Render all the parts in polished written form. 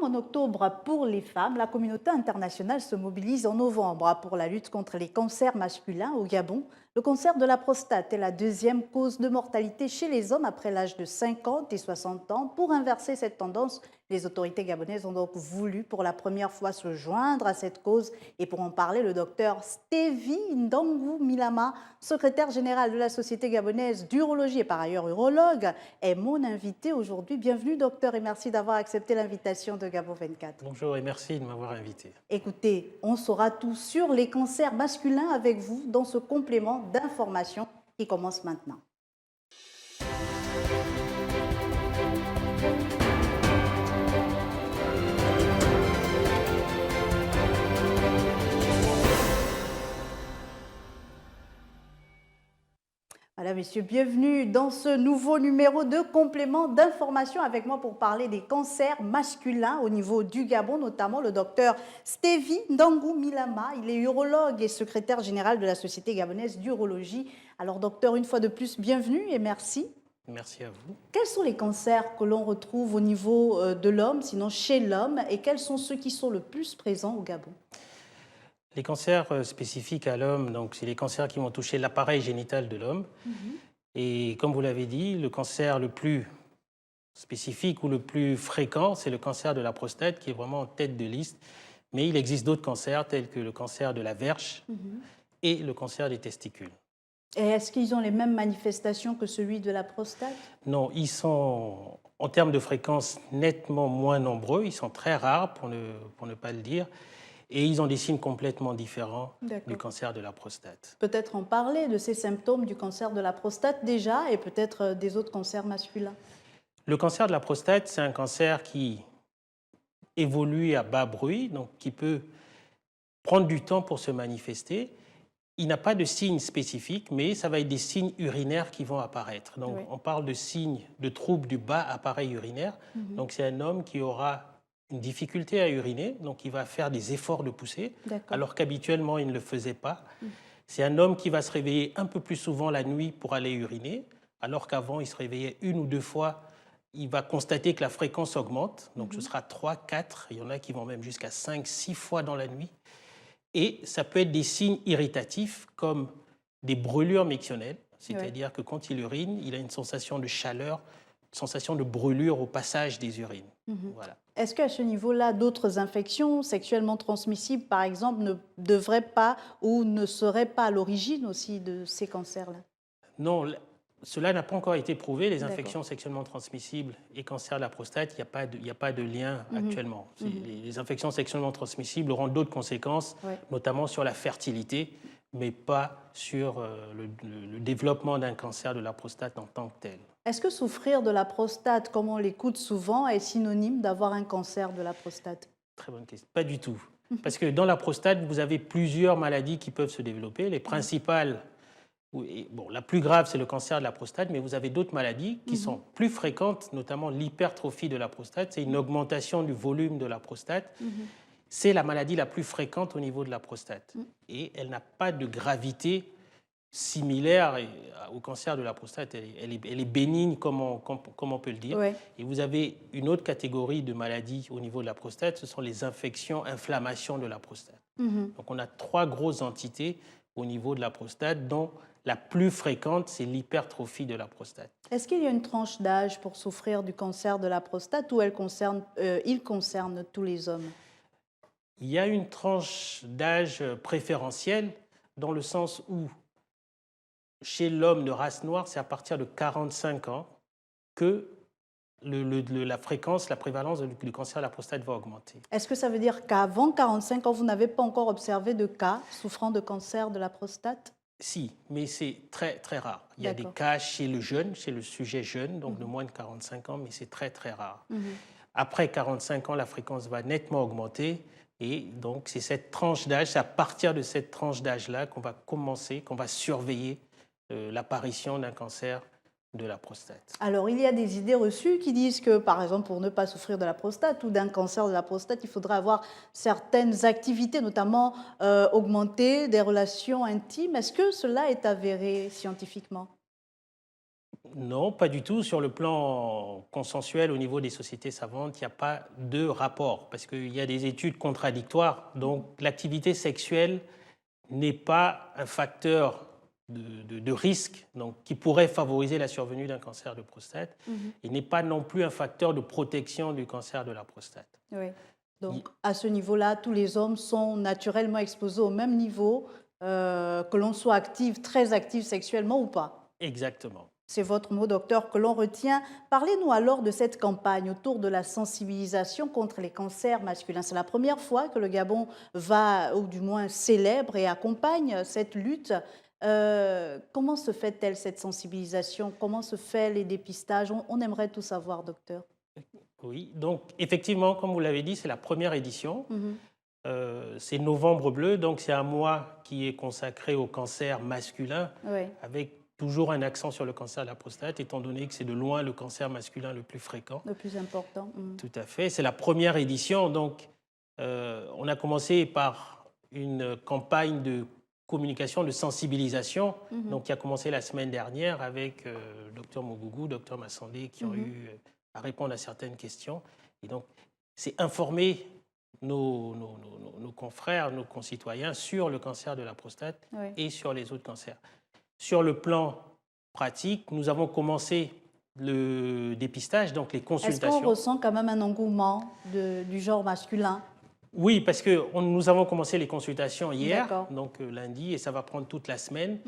en octobre pour les femmes, la communauté internationale se mobilise en novembre pour la lutte contre les cancers masculins au Gabon. Le cancer de la prostate est la deuxième cause de mortalité chez les hommes après l'âge de 50 et 60 ans. Pour inverser cette tendance, les autorités gabonaises ont donc voulu pour la première fois se joindre à cette cause. Et pour en parler, le docteur Stevie Ndangou Milama, secrétaire général de la Société gabonaise d'urologie et par ailleurs urologue, est mon invité aujourd'hui. Bienvenue docteur et merci d'avoir accepté l'invitation de Gabo 24. Bonjour et merci de m'avoir invité. Écoutez, on saura tout sur les cancers masculins avec vous dans ce complément d'information qui commence maintenant. Voilà, messieurs, bienvenue dans ce nouveau numéro de complément d'information avec moi pour parler des cancers masculins au niveau du Gabon, notamment le docteur Stevie Ndangou Milama. Il est urologue et secrétaire général de la Société gabonaise d'urologie. Alors, docteur, une fois de plus, bienvenue et merci. Merci à vous. Quels sont les cancers que l'on retrouve au niveau de l'homme, sinon chez l'homme, et quels sont ceux qui sont le plus présents au Gabon? Les cancers spécifiques à l'homme, donc c'est les cancers qui vont toucher l'appareil génital de l'homme. Et comme vous l'avez dit, le cancer le plus spécifique ou le plus fréquent, c'est le cancer de la prostate qui est vraiment en tête de liste. Mais il existe d'autres cancers tels que le cancer de la verge et le cancer des testicules. Et est-ce qu'ils ont les mêmes manifestations que celui de la prostate? Non, ils sont en termes de fréquence nettement moins nombreux, ils sont très rares pour ne pas le dire. Et ils ont des signes complètement différents du cancer de la prostate. Peut-être en parler de ces symptômes du cancer de la prostate déjà et peut-être des autres cancers masculins. Le cancer de la prostate, c'est un cancer qui évolue à bas bruit, donc qui peut prendre du temps pour se manifester. Il n'a pas de signes spécifiques, mais ça va être des signes urinaires qui vont apparaître. Donc on parle de signes de troubles du bas appareil urinaire. Donc c'est un homme qui aura une difficulté à uriner, donc il va faire des efforts de poussée, alors qu'habituellement il ne le faisait pas. C'est un homme qui va se réveiller un peu plus souvent la nuit pour aller uriner, alors qu'avant il se réveillait une ou deux fois. Il va constater que la fréquence augmente, donc ce sera 3, 4, il y en a qui vont même jusqu'à 5, 6 fois dans la nuit. Et ça peut être des signes irritatifs comme des brûlures mictionnelles, c'est-à-dire que quand il urine, il a une sensation de chaleur, une sensation de brûlure au passage des urines. Voilà. Est-ce qu'à ce niveau-là, d'autres infections sexuellement transmissibles, par exemple, ne devraient pas ou ne seraient pas à l'origine aussi de ces cancers-là? Non, cela n'a pas encore été prouvé. Les infections sexuellement transmissibles et cancer de la prostate, il n'y a pas de lien actuellement. Les infections sexuellement transmissibles auront d'autres conséquences, notamment sur la fertilité, mais pas sur le développement d'un cancer de la prostate en tant que tel. Est-ce que souffrir de la prostate, comme on l'écoute souvent, est synonyme d'avoir un cancer de la prostate? Très bonne question. Pas du tout. Parce que dans la prostate, vous avez plusieurs maladies qui peuvent se développer. Les principales, bon, la plus grave, c'est le cancer de la prostate, mais vous avez d'autres maladies qui sont plus fréquentes, notamment l'hypertrophie de la prostate. C'est une augmentation du volume de la prostate. C'est la maladie la plus fréquente au niveau de la prostate. Et elle n'a pas de gravité similaire au cancer de la prostate. Elle est bénigne, comme on peut le dire. Et vous avez une autre catégorie de maladies au niveau de la prostate, ce sont les infections, inflammations de la prostate. Donc on a 3 grosses entités au niveau de la prostate, dont la plus fréquente, c'est l'hypertrophie de la prostate. Est-ce qu'il y a une tranche d'âge pour souffrir du cancer de la prostate ou il concerne tous les hommes? Il y a une tranche d'âge préférentielle dans le sens où chez l'homme de race noire, c'est à partir de 45 ans que la fréquence, la prévalence du cancer de la prostate va augmenter. Est-ce que ça veut dire qu'avant 45 ans, vous n'avez pas encore observé de cas souffrant de cancer de la prostate? Si, mais c'est très, très rare. Il y a des cas chez le jeune, chez le sujet jeune, donc de moins de 45 ans, mais c'est très, très rare. Après 45 ans, la fréquence va nettement augmenter. Et donc, c'est cette tranche d'âge, c'est à partir de cette tranche d'âge-là qu'on va surveiller l'apparition d'un cancer de la prostate. Alors, il y a des idées reçues qui disent que, par exemple, pour ne pas souffrir de la prostate ou d'un cancer de la prostate, il faudrait avoir certaines activités, notamment augmenter des relations intimes. Est-ce que cela est avéré scientifiquement? Non, pas du tout. Sur le plan consensuel, au niveau des sociétés savantes, il n'y a pas de rapport, parce qu'il y a des études contradictoires. Donc, l'activité sexuelle n'est pas un facteur de risque donc, qui pourrait favoriser la survenue d'un cancer de prostate. Et n'est pas non plus un facteur de protection du cancer de la prostate. Oui. Donc, à ce niveau-là, tous les hommes sont naturellement exposés au même niveau, que l'on soit actif, très actif sexuellement ou pas. Exactement. C'est votre mot, docteur, que l'on retient. Parlez-nous alors de cette campagne autour de la sensibilisation contre les cancers masculins. C'est la première fois que le Gabon va, ou du moins célèbre et accompagne cette lutte. Comment se fait-elle, cette sensibilisation? Comment se fait les dépistages? On aimerait tout savoir, docteur. Oui, donc effectivement, comme vous l'avez dit, c'est la première édition. Mhm. C'est Novembre Bleu, donc c'est un mois qui est consacré au cancer masculin, Oui. avec toujours un accent sur le cancer de la prostate, étant donné que c'est de loin le cancer masculin le plus fréquent. Le plus important. Mhm. Tout à fait. C'est la première édition, donc on a commencé par une campagne de communication, de sensibilisation, donc qui a commencé la semaine dernière avec Dr Mogougou, Dr Massandé, qui ont eu à répondre à certaines questions. Et donc, c'est informer nos confrères, nos concitoyens sur le cancer de la prostate et sur les autres cancers. Sur le plan pratique, nous avons commencé le dépistage, donc les consultations. Est-ce qu'on ressent quand même un engouement du genre masculin? Oui, parce que nous avons commencé les consultations hier, D'accord. donc lundi, et ça va prendre toute la semaine.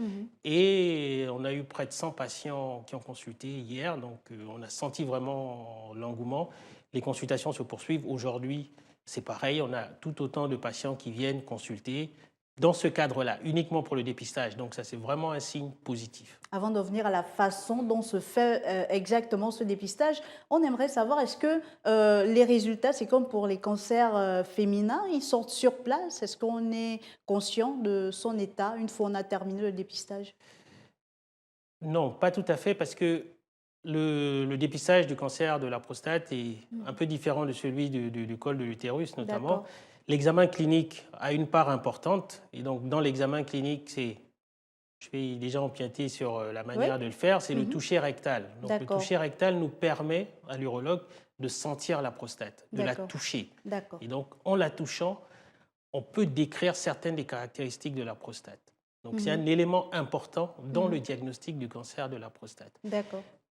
Et on a eu près de 100 patients qui ont consulté hier, donc on a senti vraiment l'engouement. Les consultations se poursuivent. Aujourd'hui, c'est pareil, on a tout autant de patients qui viennent consulter dans ce cadre-là, uniquement pour le dépistage. Donc ça, c'est vraiment un signe positif. Avant de revenir à la façon dont se fait exactement ce dépistage, on aimerait savoir, est-ce que les résultats, c'est comme pour les cancers féminins, ils sortent sur place? Est-ce qu'on est conscient de son état une fois on a terminé le dépistage? Non, pas tout à fait, parce que le dépistage du cancer de la prostate est un peu différent de celui du col de l'utérus, notamment. L'examen clinique a une part importante. Et donc, dans l'examen clinique, je vais déjà empiéter sur la manière de le faire, c'est le toucher rectal. Donc, le toucher rectal nous permet, à l'urologue, de sentir la prostate, de la toucher. Et donc, en la touchant, on peut décrire certaines des caractéristiques de la prostate. Donc, c'est un élément important dans le diagnostic du cancer de la prostate.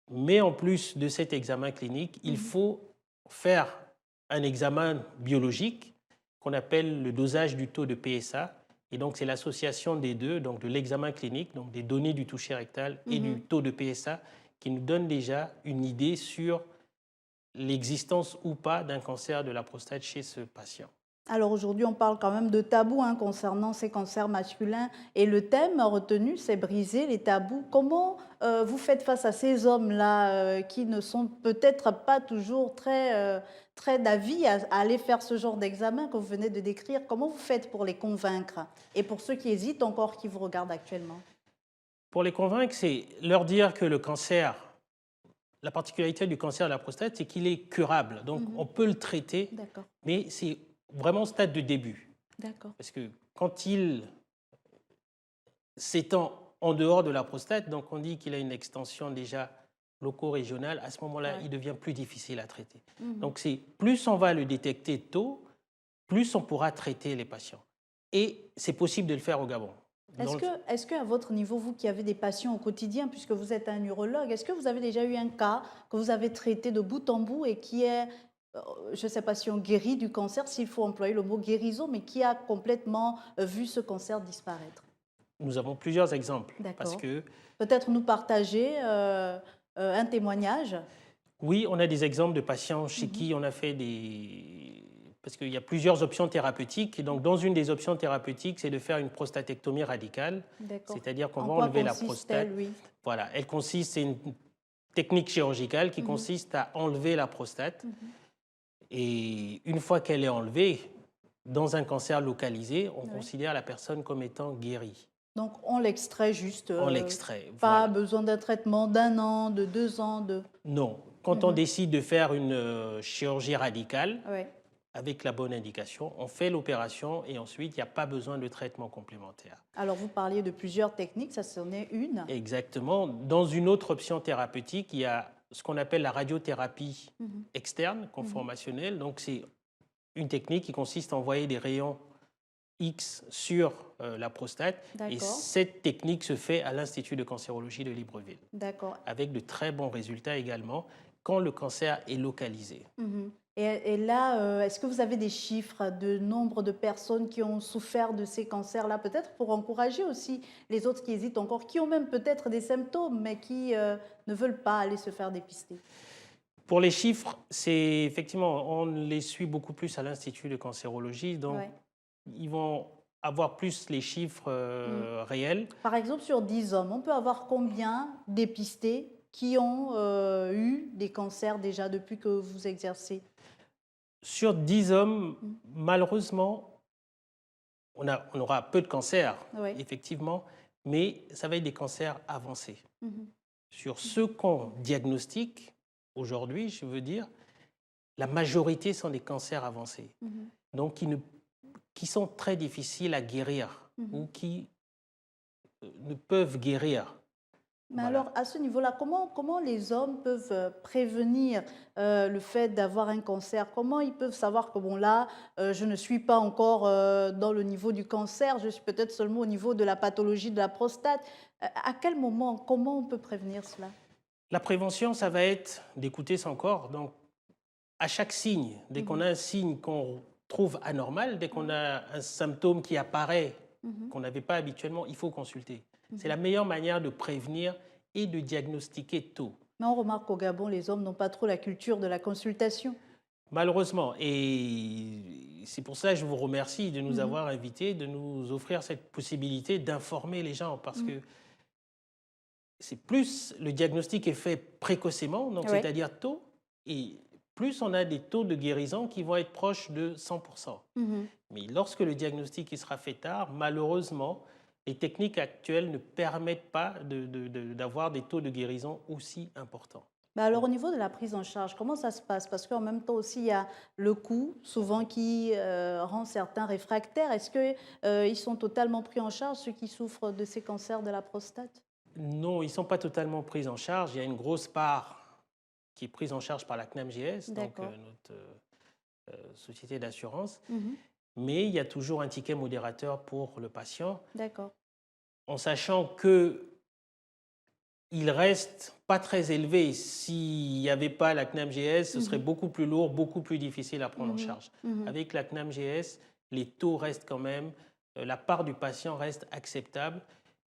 Mais en plus de cet examen clinique, il faut faire un examen biologique qu'on appelle le dosage du taux de PSA. Et donc, c'est l'association des deux, donc de l'examen clinique, donc des données du toucher rectal et du taux de PSA, qui nous donne déjà une idée sur l'existence ou pas d'un cancer de la prostate chez ce patient. Alors aujourd'hui, on parle quand même de tabous concernant ces cancers masculins. Et le thème retenu, c'est briser les tabous. Comment vous faites face à ces hommes-là qui ne sont peut-être pas toujours très d'avis à aller faire ce genre d'examen que vous venez de décrire? Comment vous faites pour les convaincre? Et pour ceux qui hésitent encore, qui vous regardent actuellement? Pour les convaincre, c'est leur dire que le cancer, la particularité du cancer de la prostate, c'est qu'il est curable. Donc on peut le traiter, mais c'est vraiment au stade de début. Parce que quand il s'étend en dehors de la prostate, donc on dit qu'il a une extension déjà loco-régionale, à ce moment-là, il devient plus difficile à traiter. Donc c'est plus on va le détecter tôt, plus on pourra traiter les patients. Et c'est possible de le faire au Gabon. Est-ce qu'à votre niveau, vous qui avez des patients au quotidien, puisque vous êtes un urologue, est-ce que vous avez déjà eu un cas que vous avez traité de bout en bout et qui est, je ne sais pas si on guérit du cancer, s'il faut employer le mot guérison, mais qui a complètement vu ce cancer disparaître? Nous avons plusieurs exemples. Parce que peut-être nous partager un témoignage? Oui, on a des exemples de patients chez qui on a fait des... Parce qu'il y a plusieurs options thérapeutiques. Et donc, dans une des options thérapeutiques, c'est de faire une prostatectomie radicale. C'est-à-dire qu'on va enlever la prostate. Voilà, elle consiste, c'est une technique chirurgicale qui consiste à enlever la prostate. Et une fois qu'elle est enlevée, dans un cancer localisé, on considère la personne comme étant guérie. Donc, on l'extrait juste. On l'extrait. Pas besoin d'un traitement d'1 an, de 2 ans, de... Non. Quand on décide de faire une chirurgie radicale, avec la bonne indication, on fait l'opération et ensuite, il n'y a pas besoin de traitement complémentaire. Alors, vous parliez de plusieurs techniques, ça c'en est une. Exactement. Dans une autre option thérapeutique, il y a ce qu'on appelle la radiothérapie externe, conformationnelle. Donc, c'est une technique qui consiste à envoyer des rayons X sur la prostate. Et cette technique se fait à l'Institut de cancérologie de Libreville. D'accord. Avec de très bons résultats également quand le cancer est localisé. Et là, est-ce que vous avez des chiffres de nombre de personnes qui ont souffert de ces cancers-là, peut-être pour encourager aussi les autres qui hésitent encore, qui ont même peut-être des symptômes, mais qui ne veulent pas aller se faire dépister? Pour les chiffres, c'est effectivement, on les suit beaucoup plus à l'Institut de cancérologie, donc ils vont avoir plus les chiffres réels. Par exemple, sur 10 hommes, on peut avoir combien dépistés qui ont eu des cancers déjà depuis que vous exercez? Sur 10 hommes, malheureusement, on aura peu de cancers, effectivement, mais ça va être des cancers avancés. Sur ceux qu'on diagnostique aujourd'hui, je veux dire, la majorité sont des cancers avancés, donc qui sont très difficiles à guérir ou qui ne peuvent guérir. Mais alors, à ce niveau-là, comment les hommes peuvent prévenir le fait d'avoir un cancer? Comment ils peuvent savoir que, bon, là, je ne suis pas encore dans le niveau du cancer, je suis peut-être seulement au niveau de la pathologie de la prostate? À quel moment, comment on peut prévenir cela? La prévention, ça va être d'écouter son corps. Donc, à chaque signe, dès qu'on a un signe qu'on trouve anormal, dès qu'on a un symptôme qui apparaît, qu'on n'avait pas habituellement, il faut consulter. C'est la meilleure manière de prévenir et de diagnostiquer tôt. Mais on remarque qu'au Gabon, les hommes n'ont pas trop la culture de la consultation. Malheureusement. Et c'est pour ça que je vous remercie de nous avoir invités, de nous offrir cette possibilité d'informer les gens. Parce que c'est plus le diagnostic est fait précocement, donc c'est-à-dire tôt, et plus on a des taux de guérison qui vont être proches de 100%. Mais lorsque le diagnostic il sera fait tard, malheureusement, les techniques actuelles ne permettent pas d'avoir des taux de guérison aussi importants. Mais alors, au niveau de la prise en charge, comment ça se passe? Parce qu'en même temps aussi, il y a le coût, souvent qui rend certains réfractaires. Est-ce qu'ils sont totalement pris en charge, ceux qui souffrent de ces cancers de la prostate? Non, ils ne sont pas totalement pris en charge. Il y a une grosse part qui est prise en charge par la CNAMJS, donc notre société d'assurance. Mais il y a toujours un ticket modérateur pour le patient. D'accord. En sachant qu'il reste pas très élevé. S'il n'y avait pas la CNAMJS, ce serait beaucoup plus lourd, beaucoup plus difficile à prendre en charge. Avec la CNAMJS, les taux restent quand même, la part du patient reste acceptable.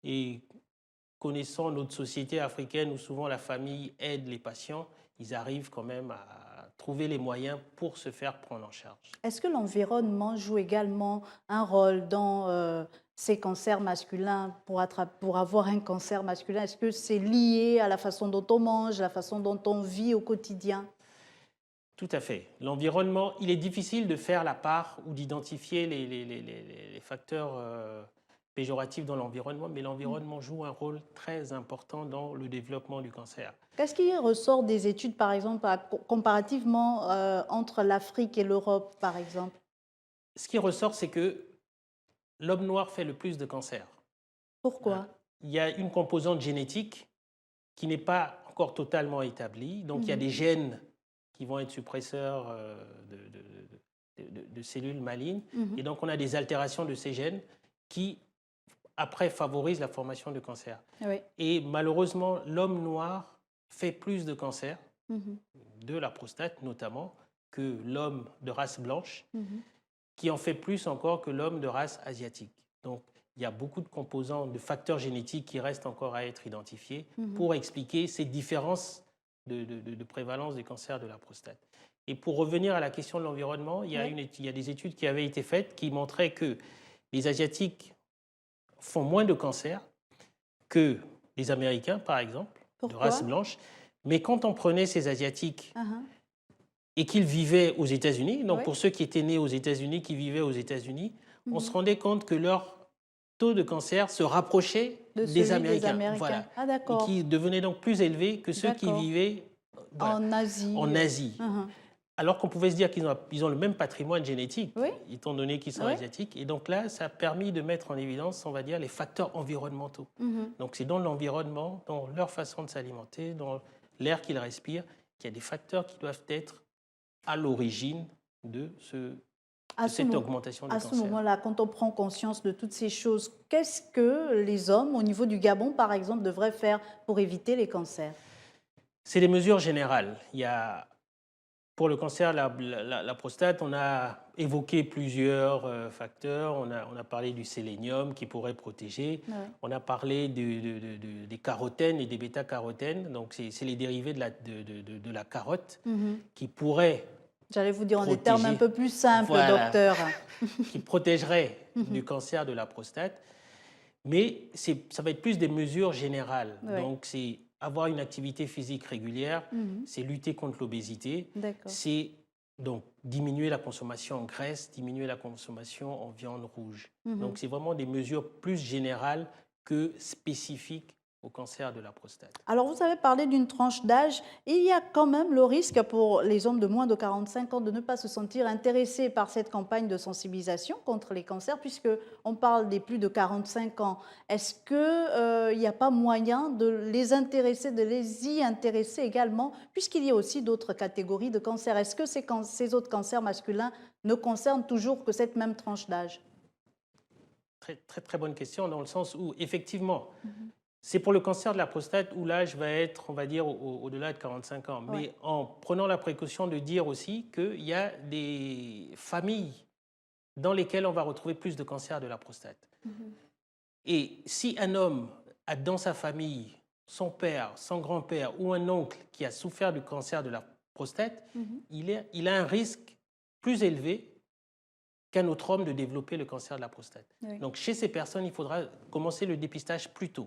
Et connaissant notre société africaine où souvent la famille aide les patients, ils arrivent quand même à trouver les moyens pour se faire prendre en charge. Est-ce que l'environnement joue également un rôle dans ces cancers masculins, pour avoir un cancer masculin? Est-ce que c'est lié à la façon dont on mange, la façon dont on vit au quotidien? Tout à fait. L'environnement, il est difficile de faire la part ou d'identifier les facteurs péjoratifs dans l'environnement, mais l'environnement joue un rôle très important dans le développement du cancer. Qu'est-ce qui ressort des études, par exemple, comparativement entre l'Afrique et l'Europe, par exemple? Ce qui ressort, c'est que l'homme noir fait le plus de cancers. Pourquoi? Il y a une composante génétique qui n'est pas encore totalement établie. Donc, il y a des gènes qui vont être suppresseurs de cellules malignes. Et donc, on a des altérations de ces gènes qui, après, favorisent la formation de cancer. Et malheureusement, l'homme noir fait plus de cancers, de la prostate notamment, que l'homme de race blanche, qui en fait plus encore que l'homme de race asiatique. Donc, il y a beaucoup de composants, de facteurs génétiques qui restent encore à être identifiés pour expliquer ces différences de prévalence des cancers de la prostate. Et pour revenir à la question de l'environnement, il y a des études qui avaient été faites qui montraient que les Asiatiques font moins de cancers que les Américains, par exemple, de race blanche. Mais quand on prenait ces Asiatiques et qu'ils vivaient aux États-Unis, donc pour ceux qui étaient nés aux États-Unis, qui vivaient aux États-Unis, on se rendait compte que leur taux de cancer se rapprochait des Américains. Voilà. Ah, d'accord. Et qui devenaient donc plus élevés que ceux qui vivaient en Asie. En Asie. Alors qu'on pouvait se dire qu'ils ont le même patrimoine génétique, Oui. étant donné qu'ils sont Oui. asiatiques. Et donc là, ça a permis de mettre en évidence, on va dire, les facteurs environnementaux. Donc c'est dans l'environnement, dans leur façon de s'alimenter, dans l'air qu'ils respirent, qu'il y a des facteurs qui doivent être à l'origine de cette augmentation des À ce cancers. moment-là, quand on prend conscience de toutes ces choses, qu'est-ce que les hommes, au niveau du Gabon, par exemple, devraient faire pour éviter les cancers? C'est des mesures générales. Il y a, pour le cancer de la prostate, on a évoqué plusieurs facteurs. On a parlé du sélénium qui pourrait protéger. Ouais. On a parlé des carotènes et des bêta-carotènes. Donc, c'est les dérivés de la carotte qui pourraient J'allais vous dire en des protéger. termes un peu plus simples, Voilà. docteur. qui protégeraient du cancer de la prostate. Mais ça va être plus des mesures générales. Ouais. Donc, c'est avoir une activité physique régulière, c'est lutter contre l'obésité, D'accord. c'est donc diminuer la consommation en graisse, diminuer la consommation en viande rouge. Donc, c'est vraiment des mesures plus générales que spécifiques au cancer de la prostate. Alors, vous avez parlé d'une tranche d'âge. Il y a quand même le risque pour les hommes de moins de 45 ans de ne pas se sentir intéressés par cette campagne de sensibilisation contre les cancers, puisqu'on parle des plus de 45 ans. Est-ce qu'il n'y a pas moyen de les intéresser, de les y intéresser également, puisqu'il y a aussi d'autres catégories de cancers? Est-ce que ces autres cancers masculins ne concernent toujours que cette même tranche d'âge? Très, très, très bonne question, dans le sens où, effectivement, c'est pour le cancer de la prostate où l'âge va être, on va dire, au-delà de 45 ans. Ouais. Mais en prenant la précaution de dire aussi qu'il y a des familles dans lesquelles on va retrouver plus de cancer de la prostate. Et si un homme a dans sa famille son père, son grand-père ou un oncle qui a souffert du cancer de la prostate, il a un risque plus élevé qu'un autre homme de développer le cancer de la prostate. Oui. Donc, chez ces personnes, il faudra commencer le dépistage plus tôt.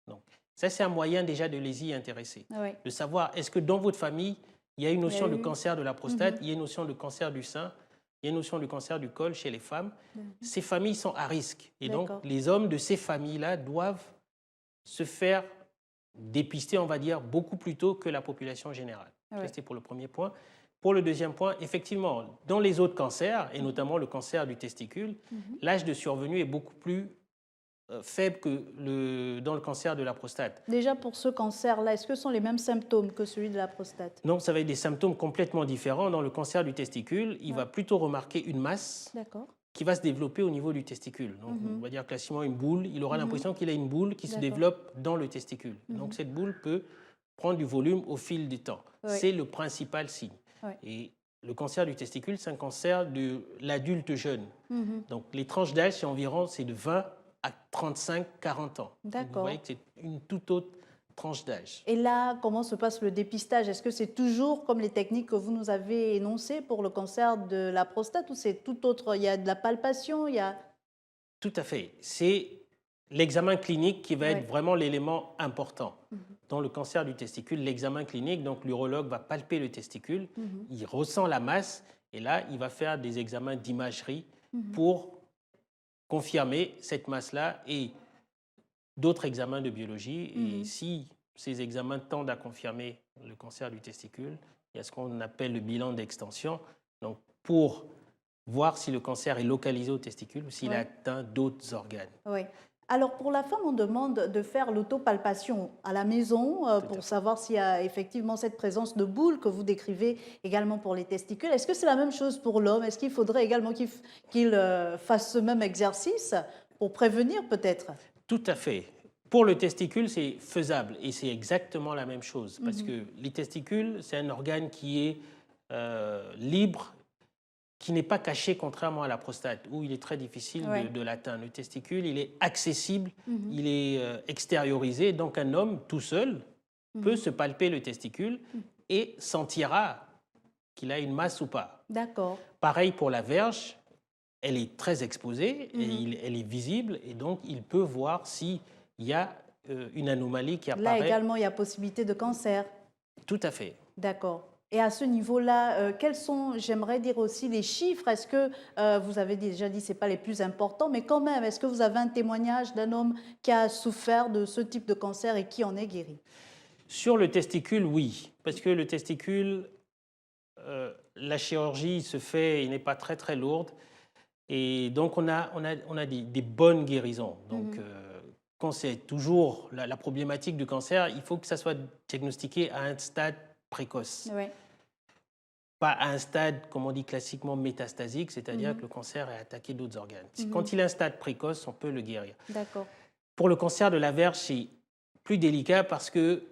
Donc, ça, c'est un moyen déjà de les y intéresser. Oui. De savoir, est-ce que dans votre famille, il y a une notion de eu- cancer de la prostate, il y a une notion de cancer du sein, il y a une notion de cancer du col chez les femmes. Ces familles sont à risque. Et donc, D'accord. les hommes de ces familles-là doivent se faire dépister, on va dire, beaucoup plus tôt que la population générale. Oui. Ça, c'était pour le premier point. Pour le deuxième point, effectivement, dans les autres cancers, et notamment le cancer du testicule, l'âge de survenue est beaucoup plus faible que dans le cancer de la prostate. Déjà, pour ce cancer-là, est-ce que ce sont les mêmes symptômes que celui de la prostate? Donc, ça va être des symptômes complètement différents. Dans le cancer du testicule, il va plutôt remarquer une masse D'accord. qui va se développer au niveau du testicule. Donc, on va dire classiquement une boule. Il aura l'impression qu'il a une boule qui se D'accord. développe dans le testicule. Donc, cette boule peut prendre du volume au fil du temps. Oui. C'est le principal signe. Oui. Et le cancer du testicule, c'est un cancer de l'adulte jeune. Donc, les tranches d'âge, c'est de 20 à 35-40 ans. Donc, D'accord. vous voyez que c'est une toute autre tranche d'âge. Et là, comment se passe le dépistage? Est-ce que c'est toujours comme les techniques que vous nous avez énoncées pour le cancer de la prostate ou c'est tout autre? Il y a de la palpation, il y a... Tout à fait. C'est l'examen clinique qui va Ouais. être vraiment l'élément important. Dans le cancer du testicule, l'examen clinique, donc l'urologue va palper le testicule, il ressent la masse et là, il va faire des examens d'imagerie pour confirmer cette masse-là et d'autres examens de biologie. Et si ces examens tendent à confirmer le cancer du testicule, il y a ce qu'on appelle le bilan d'extension. Donc, pour voir si le cancer est localisé au testicule ou s'il Ouais. a atteint d'autres organes. Oui. Alors, pour la femme, on demande de faire l'autopalpation à la maison à pour fait. savoir s'il y a effectivement cette présence de boules que vous décrivez également pour les testicules. Est-ce que c'est la même chose pour l'homme? Est-ce qu'il faudrait également qu'il fasse ce même exercice pour prévenir peut-être? Tout à fait. Pour le testicule, c'est faisable et c'est exactement la même chose parce que les testicules, c'est un organe qui est libre, qui n'est pas caché contrairement à la prostate où il est très difficile Ouais. de l'atteindre. Le testicule, il est accessible, il est extériorisé, donc un homme tout seul peut se palper le testicule et sentira qu'il a une masse ou pas. D'accord. Pareil pour la verge, elle est très exposée, et elle est visible, et donc il peut voir s'il y a une anomalie qui Là apparaît. également, il y a possibilité de cancer. Tout à fait. D'accord. Et à ce niveau-là, quels sont, j'aimerais dire aussi, les chiffres? Est-ce que, vous avez déjà dit, ce n'est pas les plus importants, mais quand même, est-ce que vous avez un témoignage d'un homme qui a souffert de ce type de cancer et qui en est guéri? Sur le testicule, oui, parce que le testicule, la chirurgie se fait et n'est pas très très lourde. Et donc, on a des bonnes guérisons. Donc, quand c'est toujours la problématique du cancer, il faut que ça soit diagnostiqué à un stade précoce. Oui. Pas à un stade, comme on dit classiquement, métastasique, c'est-à-dire que le cancer a attaqué d'autres organes. Quand il est à un stade précoce, on peut le guérir. D'accord. Pour le cancer de la verge, c'est plus délicat parce que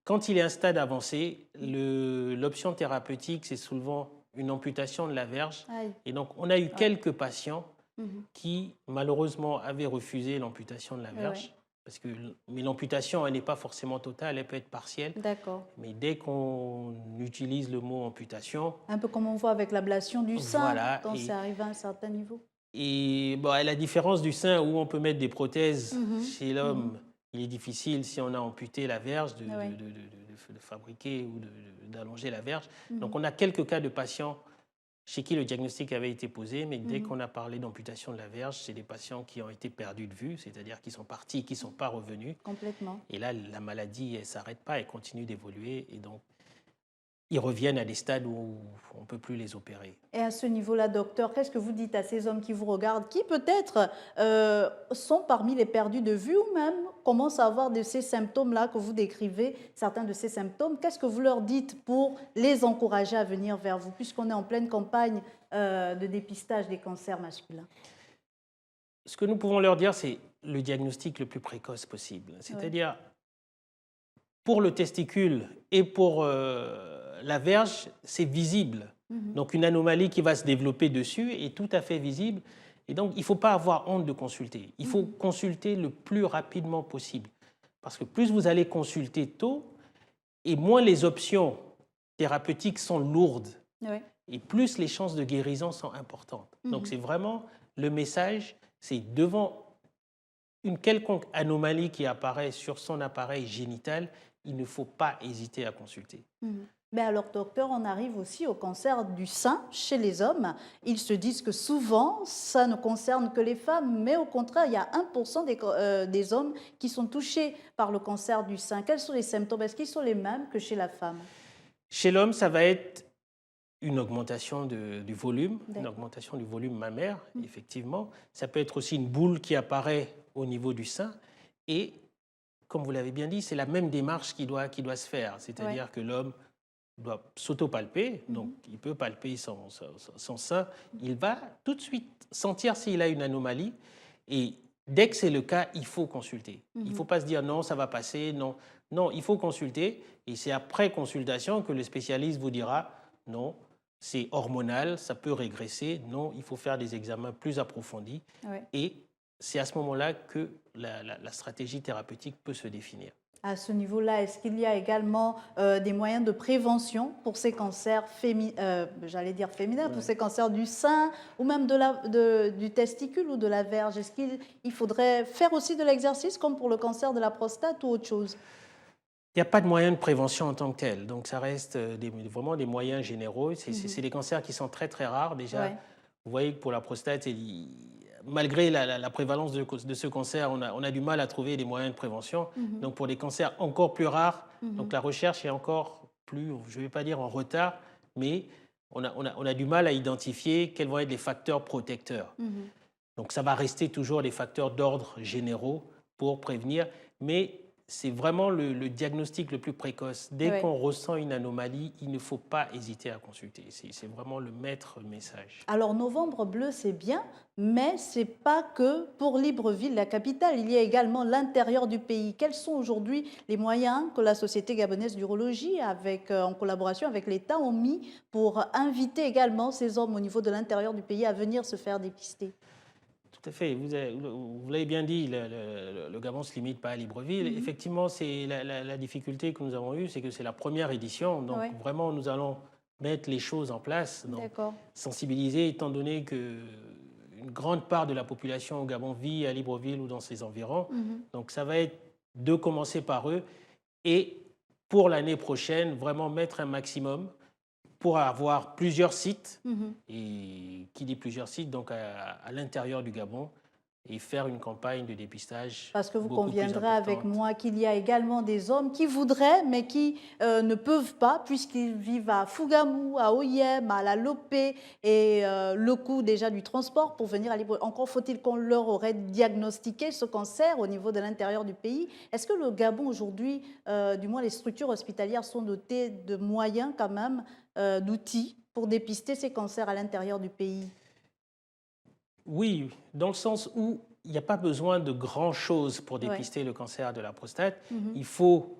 quand il est à un stade avancé, l'option thérapeutique, c'est souvent une amputation de la verge. Aïe. Et donc, on a eu quelques patients Mhm. qui, malheureusement, avaient refusé l'amputation de la verge. Parce que, mais l'amputation, elle n'est pas forcément totale, elle peut être partielle. D'accord. Mais dès qu'on utilise le mot amputation... Un peu comme on voit avec l'ablation du sein, Voilà, quand c'est arrivé à un certain niveau. Et bon, à la différence du sein, où on peut mettre des prothèses, chez l'homme, Mhm. il est difficile, si on a amputé la verge, de Ouais. fabriquer ou d'allonger la verge. Donc, on a quelques cas de patients chez qui le diagnostic avait été posé, mais dès qu'on a parlé d'amputation de la verge, c'est des patients qui ont été perdus de vue, c'est-à-dire qui sont partis, qui ne sont pas revenus. Complètement. Et là, la maladie, elle ne s'arrête pas, elle continue d'évoluer. Et donc, ils reviennent à des stades où on ne peut plus les opérer. Et à ce niveau-là, docteur, qu'est-ce que vous dites à ces hommes qui vous regardent, qui peut-être sont parmi les perdus de vue ou même commencent à avoir de ces symptômes-là que vous décrivez, certains de ces symptômes? Qu'est-ce que vous leur dites pour les encourager à venir vers vous, puisqu'on est en pleine campagne de dépistage des cancers masculins? Ce que nous pouvons leur dire, c'est le diagnostic le plus précoce possible. C'est-à-dire, pour le testicule et pour la verge, c'est visible. Donc, une anomalie qui va se développer dessus est tout à fait visible. Et donc, il ne faut pas avoir honte de consulter. Il faut consulter le plus rapidement possible. Parce que plus vous allez consulter tôt, et moins les options thérapeutiques sont lourdes, et plus les chances de guérison sont importantes. Donc, c'est vraiment le message, c'est devant une quelconque anomalie qui apparaît sur son appareil génital, il ne faut pas hésiter à consulter. Mais alors, docteur, on arrive aussi au cancer du sein chez les hommes. Ils se disent que souvent, ça ne concerne que les femmes, mais au contraire, il y a 1% des hommes qui sont touchés par le cancer du sein. Quels sont les symptômes? Est-ce qu'ils sont les mêmes que chez la femme? Chez l'homme, ça va être une augmentation du volume, une augmentation du volume mammaire, effectivement. Ça peut être aussi une boule qui apparaît au niveau du sein. Et, comme vous l'avez bien dit, c'est la même démarche qui doit se faire. C'est-à-dire que l'homme doit s'auto-palper, donc il peut palper son sein. Il va tout de suite sentir s'il a une anomalie. Et dès que c'est le cas, il faut consulter. Il ne faut pas se dire non, ça va passer, non. Non, il faut consulter. Et c'est après consultation que le spécialiste vous dira non, c'est hormonal, ça peut régresser. Non, il faut faire des examens plus approfondis. Et c'est à ce moment-là que la stratégie thérapeutique peut se définir. À ce niveau-là, est-ce qu'il y a également des moyens de prévention pour ces cancers féminins, pour ces cancers du sein ou même du testicule ou de la verge? Est-ce qu'il faudrait faire aussi de l'exercice comme pour le cancer de la prostate ou autre chose? Il n'y a pas de moyens de prévention en tant que tel, donc ça reste vraiment des moyens généraux. C'est des cancers qui sont très très rares déjà. Vous voyez que pour la prostate, malgré la prévalence de ce cancer, on a du mal à trouver des moyens de prévention. Donc pour des cancers encore plus rares, donc la recherche est encore plus, je ne vais pas dire en retard, mais on a du mal à identifier quels vont être les facteurs protecteurs. Donc ça va rester toujours des facteurs d'ordre généraux pour prévenir, mais c'est vraiment le diagnostic le plus précoce. Dès qu'on ressent une anomalie, il ne faut pas hésiter à consulter. C'est vraiment le maître message. Alors, Novembre Bleu, c'est bien, mais ce n'est pas que pour Libreville, la capitale. Il y a également l'intérieur du pays. Quels sont aujourd'hui les moyens que la Société gabonaise d'urologie, en collaboration avec l'État, ont mis pour inviter également ces hommes au niveau de l'intérieur du pays à venir se faire dépister? Tout à fait. Vous l'avez bien dit, le Gabon ne se limite pas à Libreville. Effectivement, c'est la difficulté que nous avons eue, c'est que c'est la première édition. Donc, vraiment, nous allons mettre les choses en place. Donc, sensibiliser, étant donné qu'une grande part de la population au Gabon vit à Libreville ou dans ses environs. Donc, ça va être de commencer par eux. Et pour l'année prochaine, vraiment mettre un maximum pour avoir plusieurs sites, et qui dit plusieurs sites, donc à l'intérieur du Gabon, et faire une campagne de dépistage. Parce que vous beaucoup plus conviendrez avec importante. moi qu'il y a également des hommes qui voudraient, mais qui ne peuvent pas, puisqu'ils vivent à Fougamou, à Oyem, à la Lopé, et le coût déjà du transport pour venir à Libreville. Encore faut-il qu'on leur aurait diagnostiqué ce cancer au niveau de l'intérieur du pays. Est-ce que le Gabon aujourd'hui, du moins les structures hospitalières, sont dotées de moyens quand même, d'outils pour dépister ces cancers à l'intérieur du pays? Oui, dans le sens où il n'y a pas besoin de grand-chose pour Ouais. dépister le cancer de la prostate. Mhm. Il faut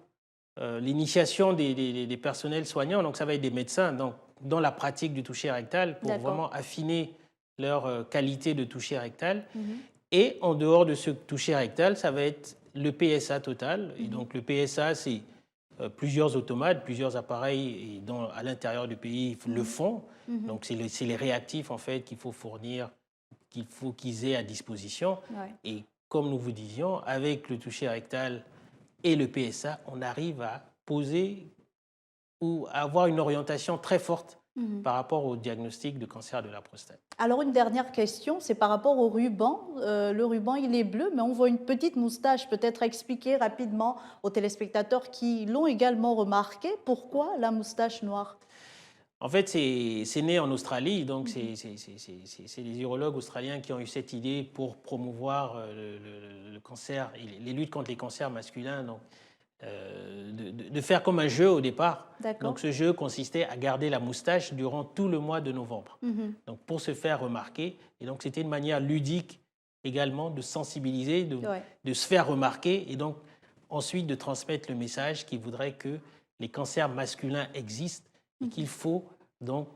l'initiation des personnels soignants, donc ça va être des médecins donc, dans la pratique du toucher rectal pour D'accord. vraiment affiner leur qualité de toucher rectal. Mhm. Et en dehors de ce toucher rectal, ça va être le PSA total. Et donc le PSA, c'est plusieurs automates, plusieurs appareils et à l'intérieur du pays le font. Mhm. Donc c'est les réactifs en fait qu'il faut fournir, qu'il faut qu'ils aient à disposition. Ouais. Et comme nous vous disions, avec le toucher rectal et le PSA, on arrive à poser ou à avoir une orientation très forte Mhm. par rapport au diagnostic de cancer de la prostate. Alors, une dernière question, c'est par rapport au ruban. Le ruban, il est bleu, mais on voit une petite moustache. Peut-être expliquer rapidement aux téléspectateurs qui l'ont également remarqué pourquoi la moustache noire. En fait, c'est né en Australie, donc c'est les urologues australiens qui ont eu cette idée pour promouvoir le cancer, les luttes contre les cancers masculins, donc, de faire comme un jeu au départ. D'accord. Donc ce jeu consistait à garder la moustache durant tout le mois de novembre, Mhm. donc pour se faire remarquer. Et donc c'était une manière ludique également de sensibiliser, Ouais. de se faire remarquer, et donc ensuite de transmettre le message qui voudrait que les cancers masculins existent et qu'il faut donc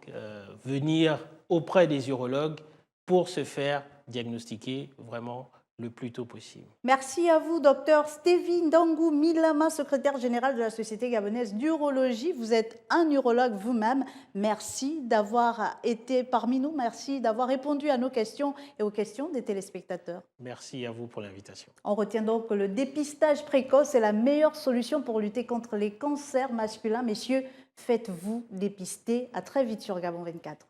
venir auprès des urologues pour se faire diagnostiquer vraiment le plus tôt possible. Merci à vous, docteur Stevie Ndangou Milama, secrétaire général de la Société gabonaise d'urologie. Vous êtes un urologue vous-même. Merci d'avoir été parmi nous. Merci d'avoir répondu à nos questions et aux questions des téléspectateurs. Merci à vous pour l'invitation. On retient donc que le dépistage précoce est la meilleure solution pour lutter contre les cancers masculins. Messieurs, faites-vous dépister. À très vite sur Gabon 24.